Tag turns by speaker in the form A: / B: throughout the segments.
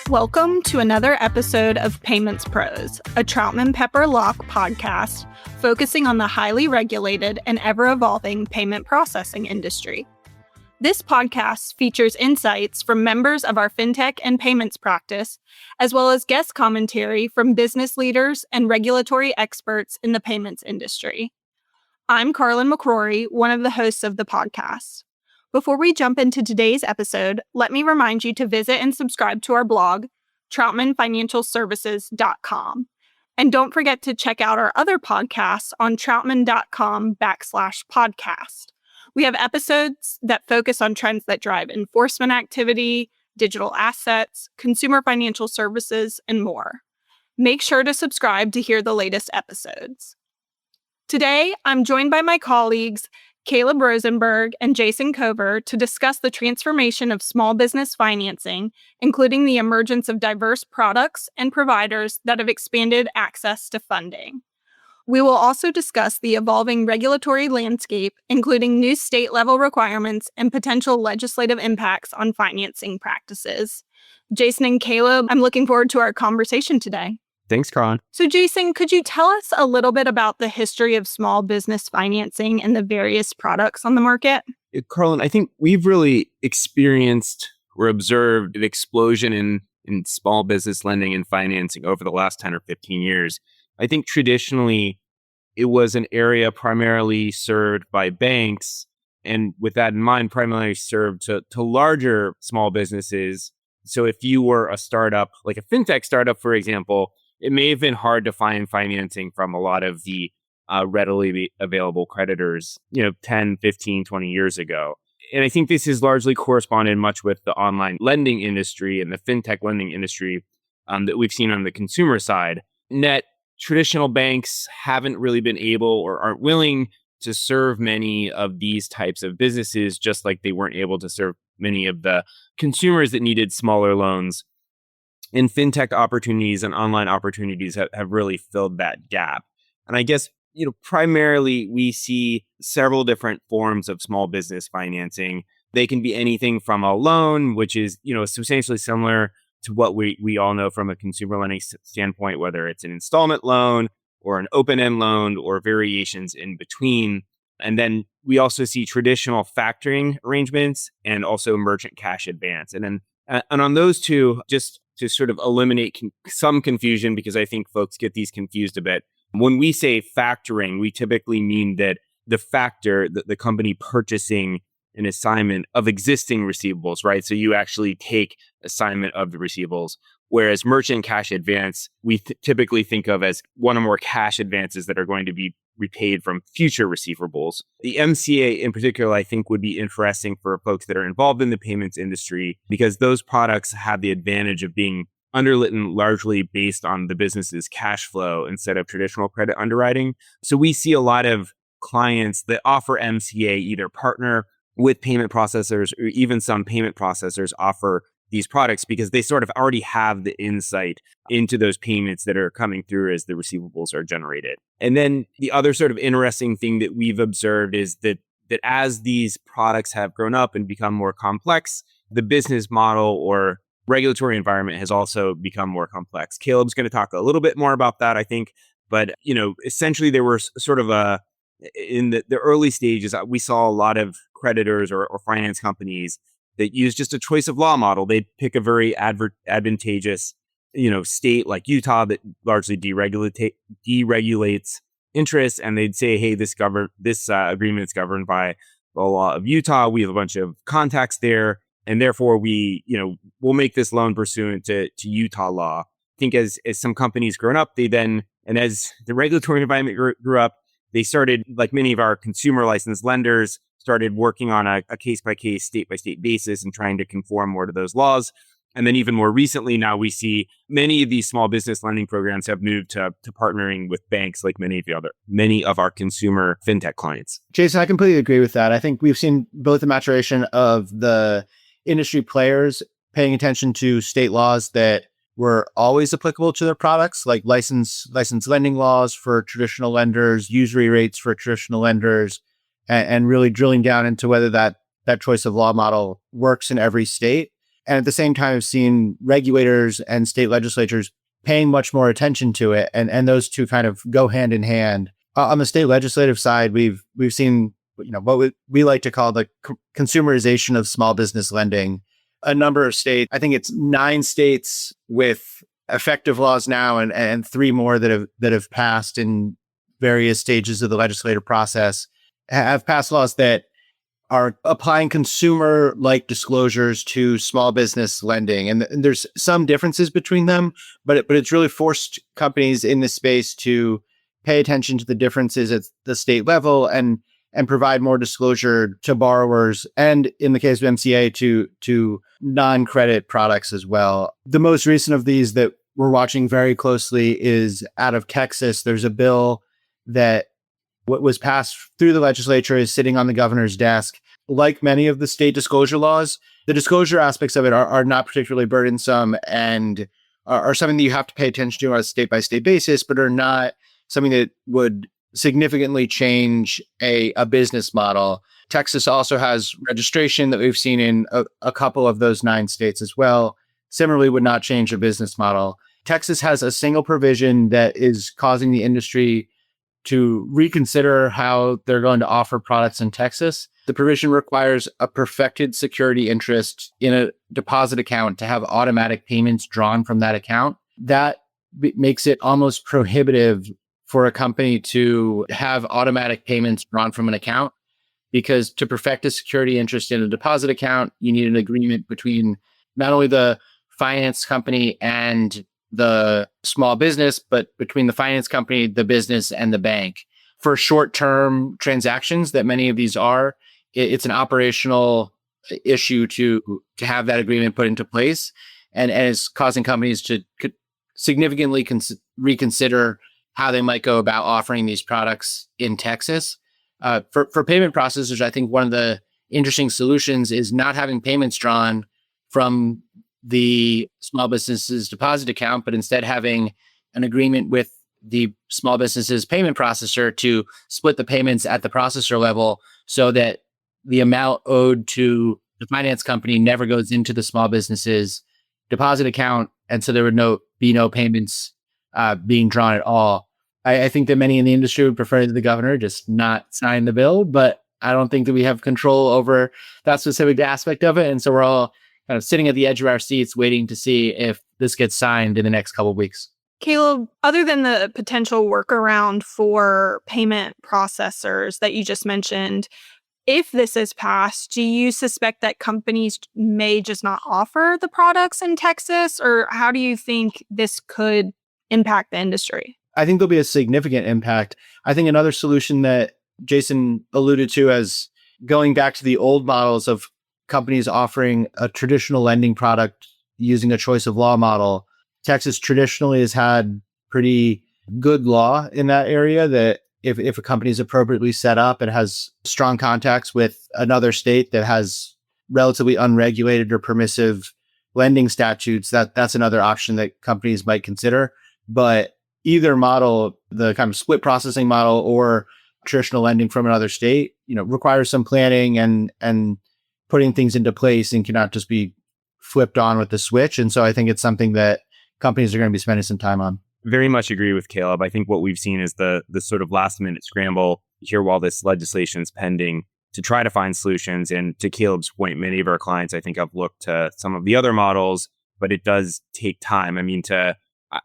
A: Welcome to another episode of Payments Pros, a Troutman Pepper Locke podcast focusing on the highly regulated and ever-evolving payment processing industry. This podcast features insights from members of our FinTech and payments practice, as well as guest commentary from business leaders and regulatory experts in the payments industry. I'm Carlin McCrory, one of the hosts of the podcast. Before we jump into today's episode, let me remind you to visit and subscribe to our blog, troutmanfinancialservices.com. And don't forget to check out our other podcasts on troutman.com/podcast. We have episodes that focus on trends that drive enforcement activity, digital assets, consumer financial services, and more. Make sure to subscribe to hear the latest episodes. Today, I'm joined by my colleagues, Caleb Rosenberg and Jason to discuss the transformation of small business financing, including the emergence of diverse products and providers that have expanded access to funding. We will also discuss the evolving regulatory landscape, including new state-level requirements and potential legislative impacts on financing practices. Jason and Caleb, I'm looking forward to our conversation today.
B: Thanks, Carlin.
A: So, Jason, could you tell us a little bit about the history of small business financing and the various products on the market?
B: Carlin, I think we've really experienced or observed an explosion in small business lending and financing over the last 10 or 15 years. I think traditionally, it was an area primarily served by banks, and with that in mind, primarily served to larger small businesses. So if you were a startup, like a FinTech startup, for example, it may have been hard to find financing from a lot of the readily available creditors, 10, 15, 20 years ago. And I think this has largely corresponded much with the online lending industry and the FinTech lending industry that we've seen on the consumer side. Net, traditional banks haven't really been able or aren't willing to serve many of these types of businesses, just like they weren't able to serve many of the consumers that needed smaller loans. And FinTech opportunities and online opportunities have really filled that gap. And I guess, primarily we see several different forms of small business financing. They can be anything from a loan, which is, substantially similar to what we all know from a consumer lending standpoint, whether it's an installment loan or an open-end loan or variations in between. And then we also see traditional factoring arrangements and also merchant cash advance. And on those two, just to sort of eliminate some confusion, because I think folks get these confused a bit. When we say factoring, we typically mean that the factor, the company purchasing an assignment of existing receivables, right? So you actually take assignment of the receivables. Whereas merchant cash advance, we typically think of as one or more cash advances that are going to be repaid from future receivables. The MCA in particular, I think, would be interesting for folks that are involved in the payments industry, because those products have the advantage of being underwritten largely based on the business's cash flow instead of traditional credit underwriting. So we see a lot of clients that offer MCA either partner with payment processors, or even some payment processors offer these products because they sort of already have the insight into those payments that are coming through as the receivables are generated. And then the other sort of interesting thing that we've observed is that as these products have grown up and become more complex, the business model or regulatory environment has also become more complex. Caleb's going to talk a little bit more about that, I think. But, essentially there were sort of in the early stages, we saw a lot of creditors or finance companies that use just a choice of law model. They'd pick a very advantageous, state like Utah that largely deregulates interest, and they'd say, "Hey, this agreement is governed by the law of Utah. We have a bunch of contacts there, and therefore we'll make this loan pursuant to Utah law." I think as some companies grown up, and as the regulatory environment grew up, they started, like many of our consumer licensed lenders, started working on a case-by-case, state-by-state basis and trying to conform more to those laws. And then even more recently, now we see many of these small business lending programs have moved to partnering with banks like many of our consumer FinTech clients.
C: Jason, I completely agree with that. I think we've seen both the maturation of the industry players paying attention to state laws that were always applicable to their products, like license lending laws for traditional lenders, usury rates for traditional lenders, and really drilling down into whether that choice of law model works in every state. And at the same time, I've seen regulators and state legislatures paying much more attention to it. And those two kind of go hand in hand. On the state legislative side, we've seen what we like to call the consumerization of small business lending. A number of states, I think it's 9 states with effective laws now, and 3 more that have passed in various stages of the legislative process, have passed laws that are applying consumer-like disclosures to small business lending. And there's some differences between them, but it's really forced companies in this space to pay attention to the differences at the state level and provide more disclosure to borrowers, and in the case of MCA, to non-credit products as well. The most recent of these that we're watching very closely is out of Texas. There's a bill that what was passed through the legislature is sitting on the governor's desk. Like many of the state disclosure laws, the disclosure aspects of it are not particularly burdensome and are something that you have to pay attention to on a state-by-state basis, but are not something that would significantly change a business model. Texas also has registration that we've seen in a couple of those 9 states as well. Similarly, would not change a business model. Texas has a single provision that is causing the industry to reconsider how they're going to offer products in Texas. The provision requires a perfected security interest in a deposit account to have automatic payments drawn from that account. That makes it almost prohibitive for a company to have automatic payments drawn from an account, because to perfect a security interest in a deposit account, you need an agreement between not only the finance company and the small business, but between the finance company, the business, and the bank. For short-term transactions that many of these are, it's an operational issue to have that agreement put into place, and it's causing companies to significantly reconsider how they might go about offering these products in Texas. For payment processors, I think one of the interesting solutions is not having payments drawn from the small business's deposit account, but instead having an agreement with the small business's payment processor to split the payments at the processor level, so that the amount owed to the finance company never goes into the small business's deposit account. And so there would be no payments being drawn at all. I think that many in the industry would prefer the governor just not sign the bill, but I don't think that we have control over that specific aspect of it. And so we're all kind of sitting at the edge of our seats waiting to see if this gets signed in the next couple of weeks.
A: Caleb, other than the potential workaround for payment processors that you just mentioned, if this is passed, do you suspect that companies may just not offer the products in Texas? Or how do you think this could impact the industry?
C: I think there'll be a significant impact. I think another solution that Jason alluded to as going back to the old models of companies offering a traditional lending product using a choice of law model. Texas traditionally has had pretty good law in that area, that if a company is appropriately set up and has strong contacts with another state that has relatively unregulated or permissive lending statutes, that's another option that companies might consider. But either model, the kind of split processing model or traditional lending from another state, requires some planning and putting things into place, and cannot just be flipped on with the switch. And so I think it's something that companies are going to be spending some time on.
B: Very much agree with Caleb. I think what we've seen is the sort of last minute scramble here while this legislation is pending to try to find solutions. And to Caleb's point, many of our clients, I think, have looked to some of the other models, but it does take time.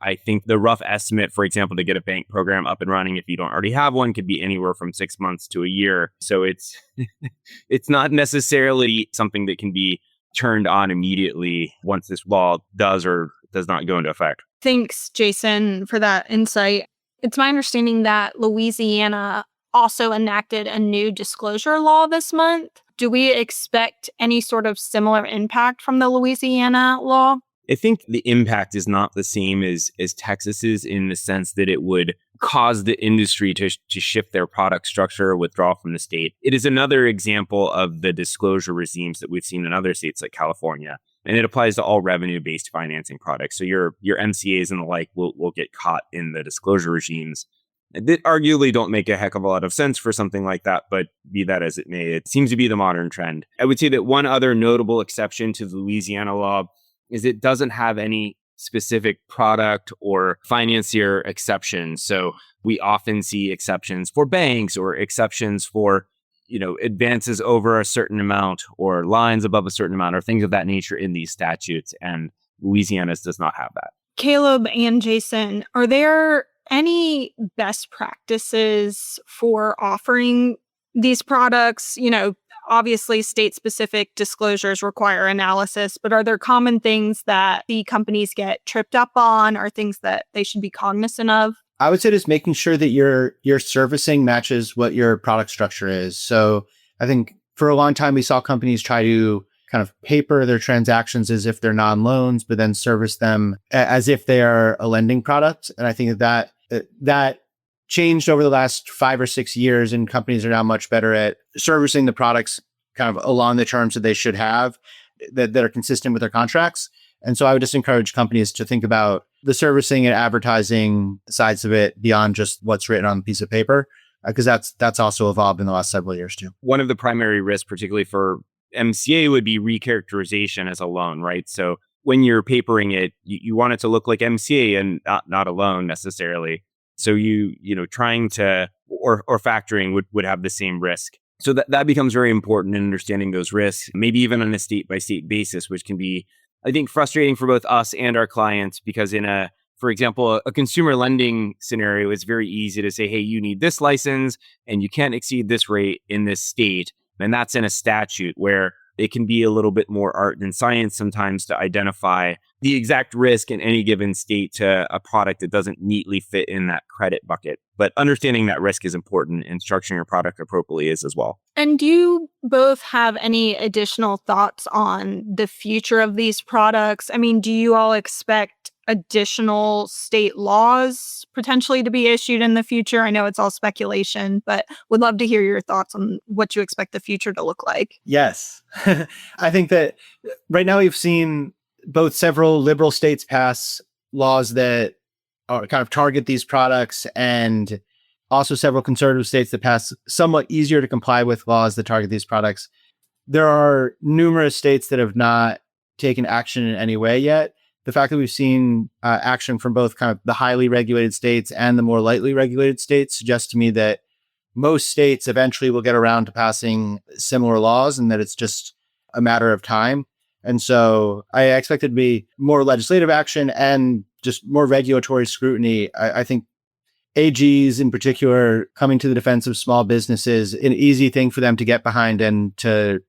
B: I think the rough estimate, for example, to get a bank program up and running, if you don't already have one, could be anywhere from 6 months to a year. So it's not necessarily something that can be turned on immediately once this law does or does not go into effect.
A: Thanks, Jason, for that insight. It's my understanding that Louisiana also enacted a new disclosure law this month. Do we expect any sort of similar impact from the Louisiana law?
B: I think the impact is not the same as Texas's, in the sense that it would cause the industry to shift their product structure or withdraw from the state. It is another example of the disclosure regimes that we've seen in other states like California. And it applies to all revenue-based financing products. So your MCAs and the like will get caught in the disclosure regimes. that arguably don't make a heck of a lot of sense for something like that, but be that as it may, it seems to be the modern trend. I would say that one other notable exception to the Louisiana law is it doesn't have any specific product or financier exceptions. So we often see exceptions for banks or exceptions for, advances over a certain amount or lines above a certain amount or things of that nature in these statutes. And Louisiana's does not have that.
A: Caleb and Jason, are there any best practices for offering these products? Obviously state-specific disclosures require analysis, but are there common things that the companies get tripped up on or things that they should be cognizant of?
C: I would say just making sure that your servicing matches what your product structure is. So I think for a long time, we saw companies try to kind of paper their transactions as if they're non-loans, but then service them as if they are a lending product. And I think that changed over the last 5 or 6 years, and companies are now much better at servicing the products kind of along the terms that they should have that are consistent with their contracts. And so I would just encourage companies to think about the servicing and advertising sides of it beyond just what's written on a piece of paper, because that's also evolved in the last several years too.
B: One of the primary risks, particularly for MCA, would be recharacterization as a loan, right? So when you're papering it, you want it to look like MCA and not a loan necessarily. So trying to or factoring would have the same risk. So that becomes very important in understanding those risks, maybe even on a state by state basis, which can be, I think, frustrating for both us and our clients, because for example, a consumer lending scenario, it's very easy to say, hey, you need this license and you can't exceed this rate in this state. And that's in a statute where it can be a little bit more art than science sometimes to identify the exact risk in any given state to a product that doesn't neatly fit in that credit bucket. But understanding that risk is important, and structuring your product appropriately is as well.
A: And do you both have any additional thoughts on the future of these products? I mean, do you all expect additional state laws potentially to be issued in the future? I know it's all speculation, but would love to hear your thoughts on what you expect the future to look like.
C: Yes. I think that right now we've seen both several liberal states pass laws that kind of target these products, and also several conservative states that pass somewhat easier to comply with laws that target these products. There are numerous states that have not taken action in any way yet. The fact that we've seen action from both kind of the highly regulated states and the more lightly regulated states suggests to me that most states eventually will get around to passing similar laws, and that it's just a matter of time. And so I expect it to be more legislative action and just more regulatory scrutiny. I think AGs in particular coming to the defense of small businesses, an easy thing for them to get behind and to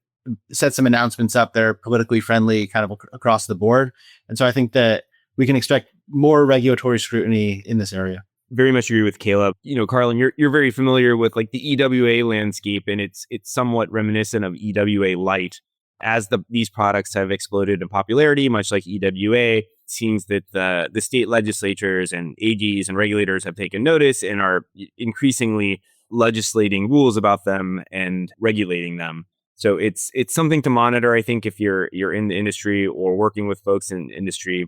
C: set some announcements up that are politically friendly kind of across the board. And so I think that we can expect more regulatory scrutiny in this area.
B: Very much agree with Caleb. Carlin, you're very familiar with like the EWA landscape, and it's somewhat reminiscent of EWA light. As these products have exploded in popularity, much like EWA, it seems that the state legislatures and AGs and regulators have taken notice and are increasingly legislating rules about them and regulating them. So it's something to monitor, I think, if you're in the industry or working with folks in the industry.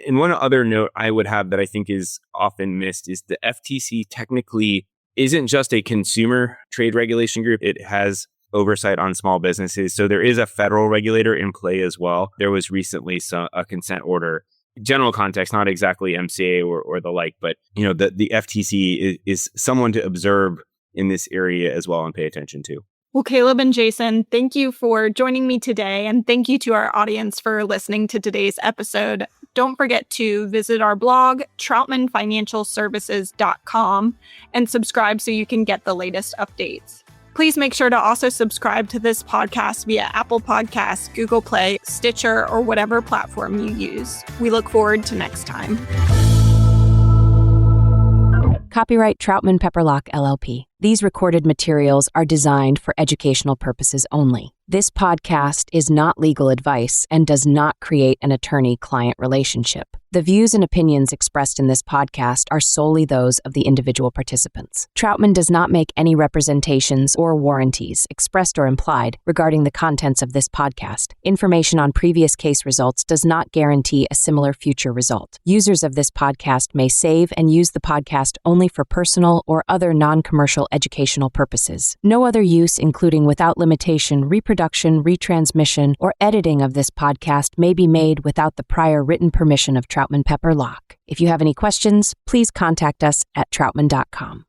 B: And one other note I would have that I think is often missed is the FTC technically isn't just a consumer trade regulation group. It has oversight on small businesses. So there is a federal regulator in play as well. There was recently a consent order. General context, not exactly MCA or the like, but the FTC is someone to observe in this area as well and pay attention to.
A: Well, Caleb and Jason, thank you for joining me today, and thank you to our audience for listening to today's episode. Don't forget to visit our blog, troutmanfinancialservices.com, and subscribe so you can get the latest updates. Please make sure to also subscribe to this podcast via Apple Podcasts, Google Play, Stitcher, or whatever platform you use. We look forward to next time.
D: Copyright Troutman Pepperlock, LLP. These recorded materials are designed for educational purposes only. This podcast is not legal advice and does not create an attorney-client relationship. The views and opinions expressed in this podcast are solely those of the individual participants. Troutman does not make any representations or warranties, expressed or implied, regarding the contents of this podcast. Information on previous case results does not guarantee a similar future result. Users of this podcast may save and use the podcast only for personal or other non-commercial educational purposes. No other use, including without limitation, reproduction, retransmission, or editing of this podcast may be made without the prior written permission of Troutman Pepper Locke. If you have any questions, please contact us at troutman.com.